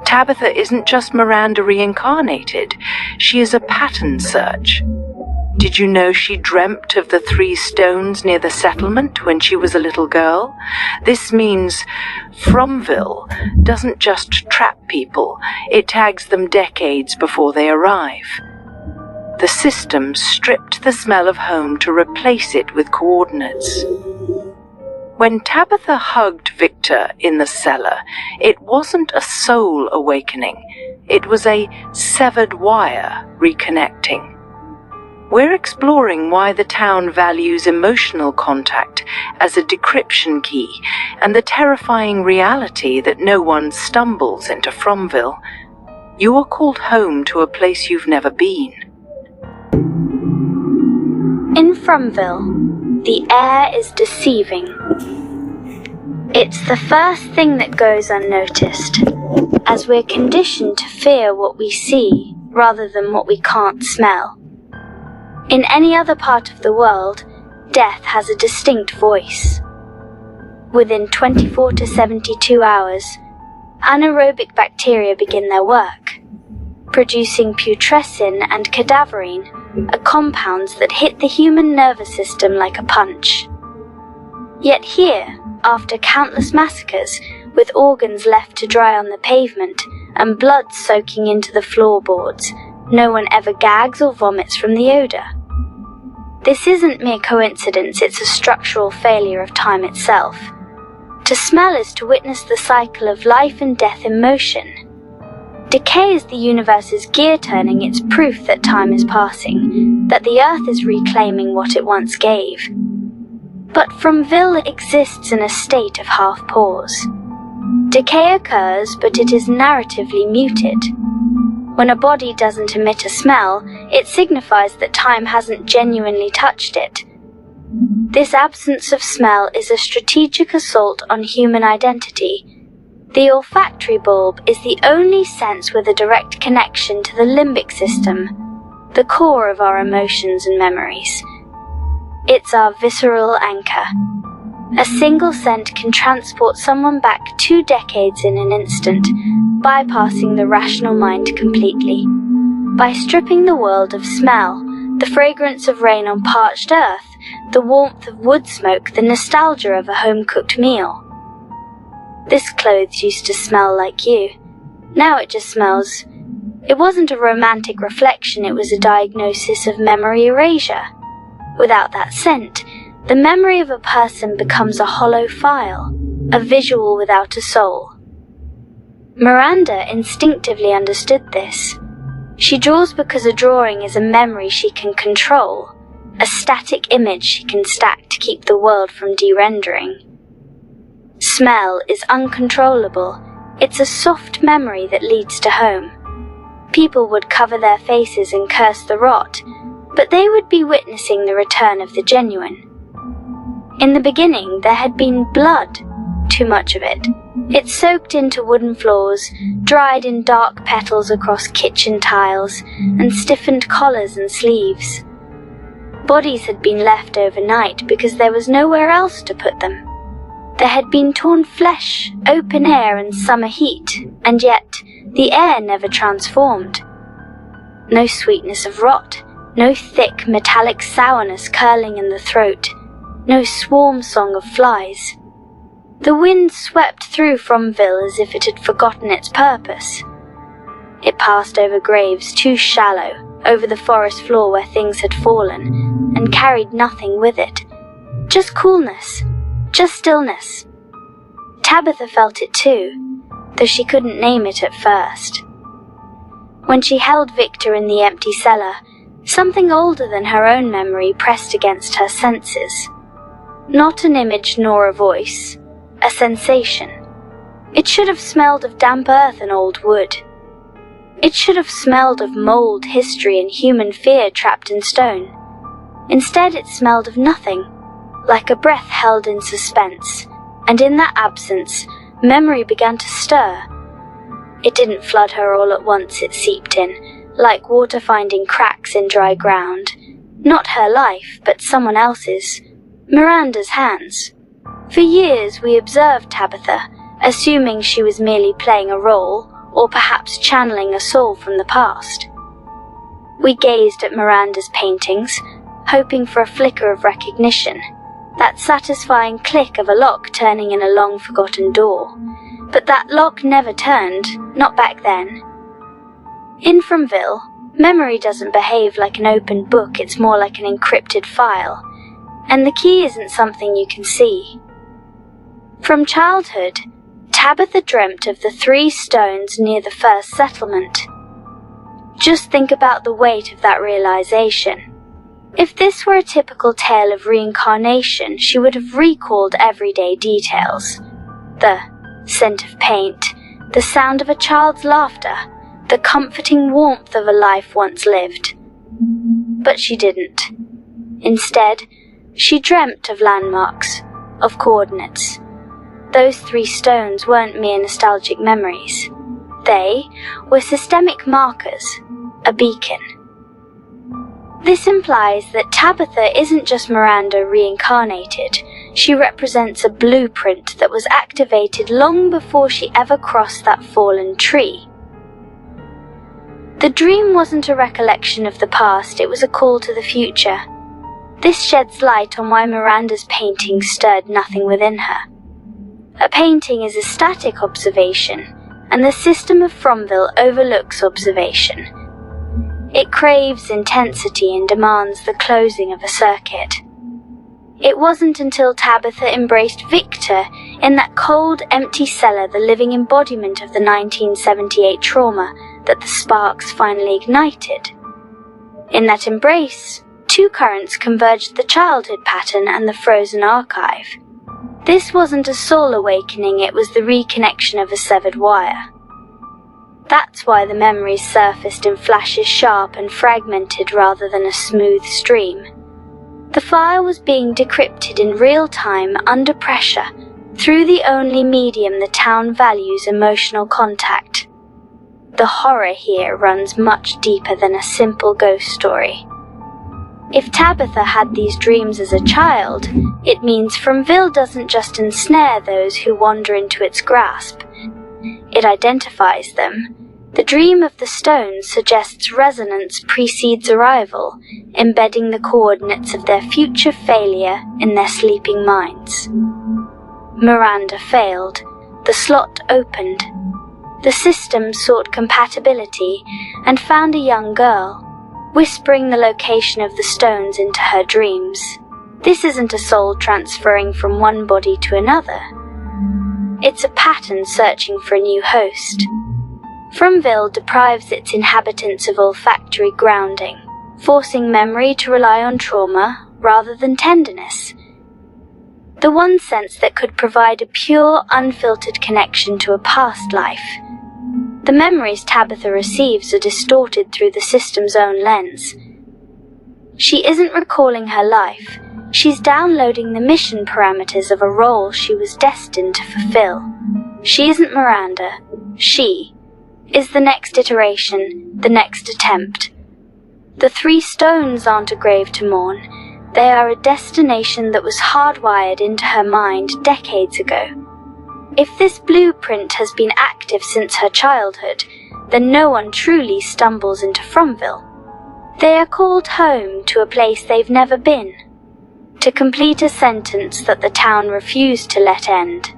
Tabitha isn't just Miranda reincarnated. She is a pattern search. Did you know she dreamt of the 3 stones near the settlement when she was a little girl? This means Fromville doesn't just trap people, it tags them decades before they arrive. The system stripped the smell of home to replace it with coordinates. When Tabitha hugged Victor in the cellar, it wasn't a soul awakening. It was a severed wire reconnecting. We're exploring why the town values emotional contact as a decryption key and the terrifying reality that no one stumbles into Fromville. You are called home to a place you've never been. In Fromville, the air is deceiving. It's the first thing that goes unnoticed, as we're conditioned to fear what we see rather than what we can't smell. In any other part of the world, death has a distinct voice. Within 24 to 72 hours, anaerobic bacteria begin their work, producing putrescin and cadaverine, are compounds that hit the human nervous system like a punch. Yet here, after countless massacres, with organs left to dry on the pavement and blood soaking into the floorboards, no one ever gags or vomits from the odour. This isn't mere coincidence, it's a structural failure of time itself. To smell is to witness the cycle of life and death in motion. Decay is the universe's gear turning, it's proof that time is passing, that the earth is reclaiming what it once gave. But Fromville exists in a state of half-pause. Decay occurs, but it is narratively muted. When a body doesn't emit a smell, it signifies that time hasn't genuinely touched it. This absence of smell is a strategic assault on human identity. The olfactory bulb is the only sense with a direct connection to the limbic system, the core of our emotions and memories. It's our visceral anchor. A single scent can transport someone back 2 decades in an instant, bypassing the rational mind completely. By stripping the world of smell, the fragrance of rain on parched earth, the warmth of wood smoke, the nostalgia of a home-cooked meal. This clothes used to smell like you. Now it just smells. It wasn't a romantic reflection, it was a diagnosis of memory erasure. Without that scent, the memory of a person becomes a hollow file, a visual without a soul. Miranda instinctively understood this. She draws because a drawing is a memory she can control, a static image she can stack to keep the world from de-rendering. Smell is uncontrollable. It's a soft memory that leads to home. People would cover their faces and curse the rot, but they would be witnessing the return of the genuine. In the beginning, there had been blood, too much of it. It soaked into wooden floors, dried in dark petals across kitchen tiles, and stiffened collars and sleeves. Bodies had been left overnight because there was nowhere else to put them. There had been torn flesh, open air and summer heat, and yet the air never transformed. No sweetness of rot, no thick metallic sourness curling in the throat, no swarm song of flies. The wind swept through Fromville as if it had forgotten its purpose. It passed over graves too shallow, over the forest floor where things had fallen, and carried nothing with it. Just coolness, just stillness. Tabitha felt it too, though she couldn't name it at first. When she held Victor in the empty cellar, something older than her own memory pressed against her senses. Not an image nor a voice, a sensation. It should have smelled of damp earth and old wood. It should have smelled of mold, history, and human fear trapped in stone. Instead, it smelled of nothing, like a breath held in suspense, and in that absence, memory began to stir. It didn't flood her all at once, it seeped in, like water finding cracks in dry ground. Not her life, but someone else's. Miranda's hands. For years we observed Tabitha, assuming she was merely playing a role, or perhaps channeling a soul from the past. We gazed at Miranda's paintings, hoping for a flicker of recognition, that satisfying click of a lock turning in a long-forgotten door. But that lock never turned, not back then. In Fromville, memory doesn't behave like an open book, it's more like an encrypted file, and the key isn't something you can see. From childhood, Tabitha dreamt of the 3 stones near the first settlement. Just think about the weight of that realization. If this were a typical tale of reincarnation, she would have recalled everyday details. The scent of paint, the sound of a child's laughter, the comforting warmth of a life once lived. But she didn't. Instead, she dreamt of landmarks, of coordinates. Those 3 stones weren't mere nostalgic memories. They were systemic markers, a beacon. This implies that Tabitha isn't just Miranda reincarnated. She represents a blueprint that was activated long before she ever crossed that fallen tree. The dream wasn't a recollection of the past, it was a call to the future. This sheds light on why Miranda's painting stirred nothing within her. A painting is a static observation, and the system of Fromville overlooks observation. It craves intensity and demands the closing of a circuit. It wasn't until Tabitha embraced Victor in that cold, empty cellar, the living embodiment of the 1978 trauma, that the sparks finally ignited. In that embrace, 2 currents converged: the childhood pattern and the frozen archive. This wasn't a soul awakening, it was the reconnection of a severed wire. That's why the memories surfaced in flashes, sharp and fragmented rather than a smooth stream. The file was being decrypted in real time, under pressure, through the only medium the town values: emotional contact. The horror here runs much deeper than a simple ghost story. If Tabitha had these dreams as a child, it means Fromville doesn't just ensnare those who wander into its grasp. It identifies them. The dream of the stones suggests resonance precedes arrival, embedding the coordinates of their future failure in their sleeping minds. Miranda failed. The slot opened. The system sought compatibility and found a young girl, whispering the location of the stones into her dreams. This isn't a soul transferring from one body to another. It's a pattern searching for a new host. Fromville deprives its inhabitants of olfactory grounding, forcing memory to rely on trauma rather than tenderness. The one sense that could provide a pure, unfiltered connection to a past life. The memories Tabitha receives are distorted through the system's own lens. She isn't recalling her life, she's downloading the mission parameters of a role she was destined to fulfill. She isn't Miranda, she is the next iteration, the next attempt. The 3 stones aren't a grave to mourn, they are a destination that was hardwired into her mind decades ago. If this blueprint has been active since her childhood, then no one truly stumbles into Fromville. They are called home to a place they've never been, to complete a sentence that the town refused to let end.